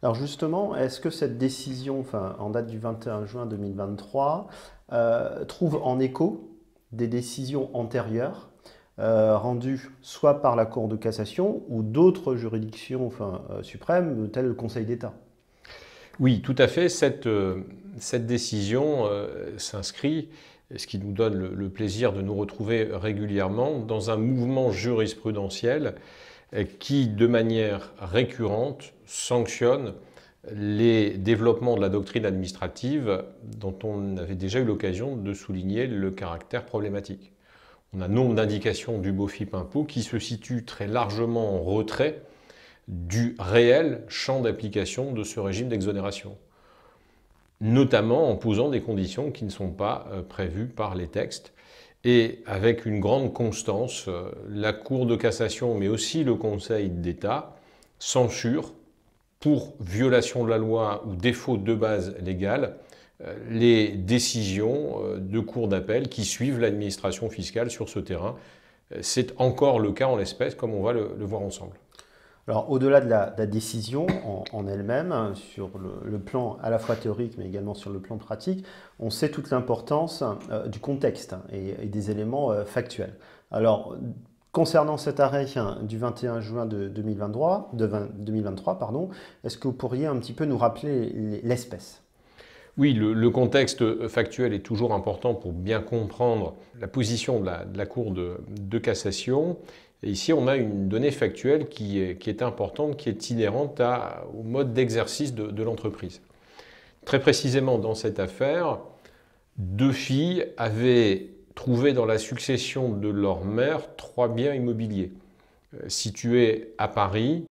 Alors justement, est-ce que cette décision, enfin, en date du 21 juin 2023, trouve en écho des décisions antérieures rendues soit par la Cour de cassation ou d'autres juridictions enfin, suprêmes, telles le Conseil d'État? Oui, tout à fait. Cette décision s'inscrit, ce qui nous donne le plaisir de nous retrouver régulièrement, dans un mouvement jurisprudentiel qui, de manière récurrente, sanctionne les développements de la doctrine administrative dont on avait déjà eu l'occasion de souligner le caractère problématique. On a nombre d'indications du BOFIP-impôt qui se situent très largement en retrait du réel champ d'application de ce régime d'exonération, notamment en posant des conditions qui ne sont pas prévues par les textes. Et avec une grande constance, la Cour de cassation, mais aussi le Conseil d'État, censurent, pour violation de la loi ou défaut de base légale, les décisions de cours d'appel qui suivent l'administration fiscale sur ce terrain. C'est encore le cas en l'espèce, comme on va le voir ensemble. Alors, au-delà de la décision en elle-même, hein, sur le plan à la fois théorique mais également sur le plan pratique, on sait toute l'importance du contexte hein, et des éléments factuels. Alors, concernant cet arrêt hein, du 21 juin de 2023, pardon, est-ce que vous pourriez un petit peu nous rappeler l'espèce? Oui, le contexte factuel est toujours important pour bien comprendre la position de la Cour de cassation. Et ici, on a une donnée factuelle qui est importante, qui est inhérente au mode d'exercice de l'entreprise. Très précisément, dans cette affaire, deux filles avaient trouvé dans la succession de leur mère trois biens immobiliers situés à Paris